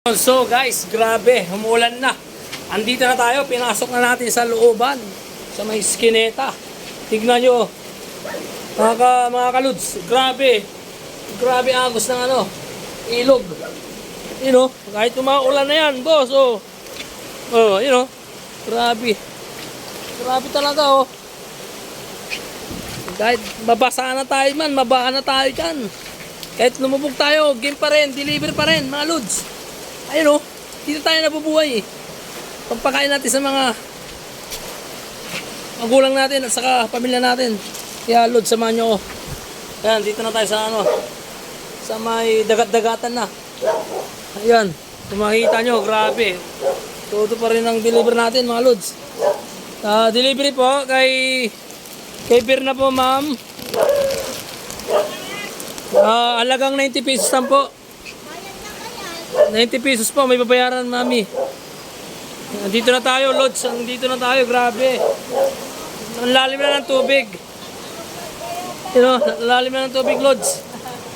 So guys, grabe, umulan na. Andito na tayo, pinasok na natin sa looban, sa may skineta. Tignan nyo, mga kaluds, grabe. Grabe agos ng ilog. Kahit umaulan na yan, boss, grabe. Grabe talaga, Kahit mabasa na tayo man, mabaha na tayo dyan. Kahit lumubog tayo, game pa rin, deliver pa rin, mga luds. Dito tayo nabubuhay eh. Pagpakain natin sa mga magulang natin at saka pamilya natin. Kaya Lord, samahan nyo ako. Ayan, dito na tayo sa may dagat-dagatan na. Ayan, kung makikita nyo, grabe. Todo pa rin ang deliver natin mga Lods. Delivery po kay Birna po ma'am. Alagang 90 pesos lang po. 90 pesos po, may babayaran mami. Dito na tayo, Lods. Dito na tayo, grabe. Ang lalim na ng tubig. Lalim na ng tubig, Lods.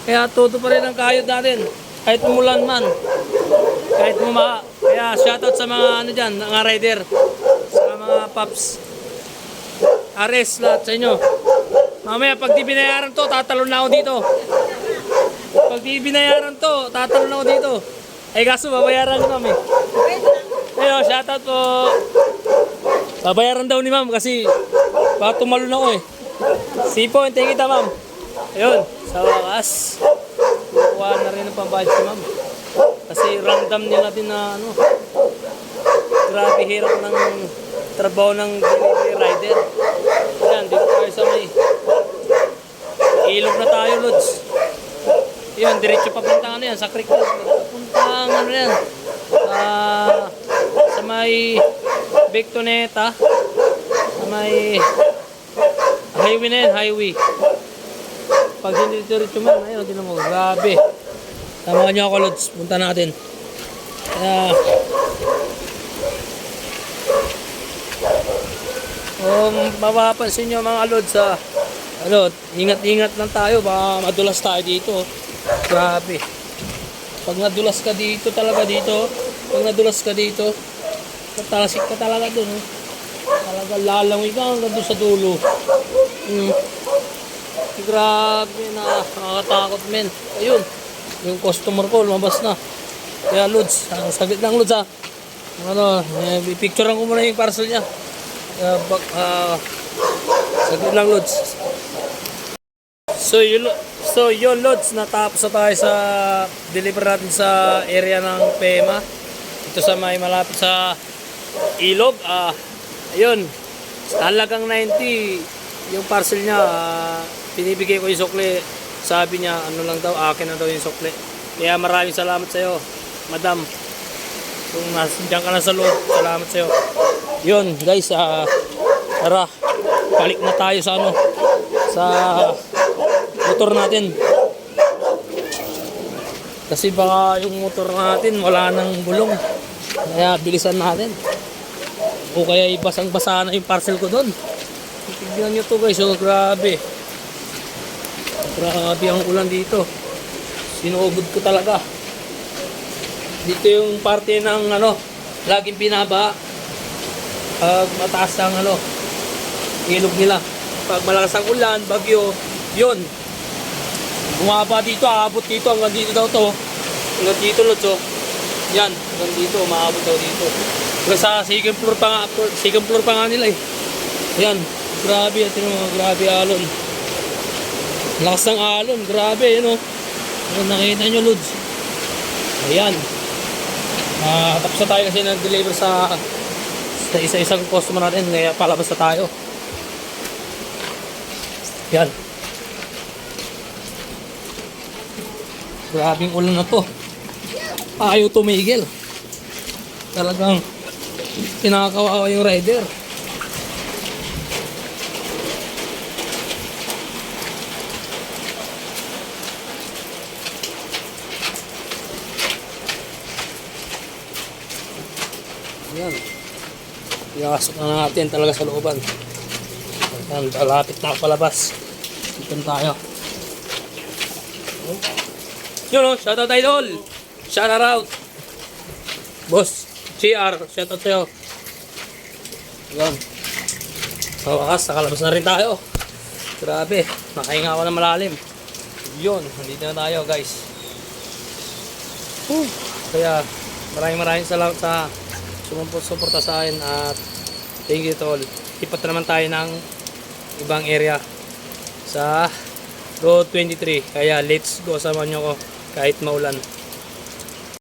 Kaya todo pa rin ang kayod natin. Kahit umulan man. Kahit buma. Kaya shoutout sa mga dyan, mga rider. Sa mga paps. Ares, lahat sa inyo. Mamaya, pag di binayaran to, tatalon na ako dito. Pag di binayaran to, tatalon na ako dito. Kaso babayaran ni ma'am eh. Ayun, shoutout po. Babayaran daw ni ma'am kasi baka tumalon ako eh. Sipo, hintayin kita ma'am. Ayun, sa wakas. Kuha na rin ang pambayad si ma'am. Kasi random niya natin na grabe hirap ng trabaho ng delivery rider. Ayan, dito tayo sa may ilog na tayo, Lods. Yun, diretso papuntang yan, sa creek. Papuntang yan. Sa may Victoneta. Sa may highway na yan, highway. Pag hindi diretso man, ayun, tinan mo, grabe. Tamahan nyo ako, Lods. Punta natin. Mapapansin nyo mga Lods, ingat-ingat lang tayo, baka madulas tayo dito. Grabe. Pag nadulas ka dito talaga dito, talasik ka talaga dun. Talaga lalangoy ka hanggang dun sa dulo. Grabe, nakakatakot men. Ayun, yung customer ko lumabas na. Kaya Lods, saglit lang Lods picturean ko muna yung parcel niya. Saglit lang Lods. So yun Lods, natapos na tayo sa deliver natin sa area ng PEMA. Ito sa may malapit sa ilog. Ayun, talagang 90 yung parcel niya. Pinibigay ko yung sukli. Sabi niya ano lang daw, akin na daw yung sukli. Kaya maraming salamat sa iyo, madam. Kung nandiyan ka na sa loob, salamat sa iyo. Yun guys, tara, balik na tayo sa motor natin. Kasi baka yung motor natin wala nang gulong. Kaya bilisan natin. O kaya ibasang-basa na yung parcel ko doon. Tignan nyo to guys, grabe. Grabe ang ulan dito. Sinugod ko talaga. Dito yung parte ng laging binaba. Pag mataas ang ilog nila. Pag malakas ang ulan, bagyo, yun. Bumaba dito, aabot dito, hanggang dito daw to. Hanggang dito, Lods, yan, hanggang dito, maabot daw dito. Hanggang sa second floor pa nga nila eh. Yan, grabe, grabe alon. Lakas ng alon, grabe, nakita nyo, Lods. Ayan. Tapos na tayo kasi nag-deliver sa isa-isang customer natin, kaya palabas na tayo. Yan. Grabing ulan na to. Ayaw tumigil. Talagang kinakawawa yung rider. Yan. Iyasok na natin talaga sa looban. Yan, lapit na palabas. Dito tayo. Yun shoutout idol. Shout out. Boss, CR, shoutout sa'yo. Yun. Sa wakas, nakalabas na rin tayo. Grabe, nakahinga ako ng malalim. Yun, nandito na tayo guys. Kaya maraming salamat sa sumuporta sa akin at thank you to all. Ipat naman tayo ng ibang area sa Road 23. Kaya let's go, samahan nyo ko kahit maulan.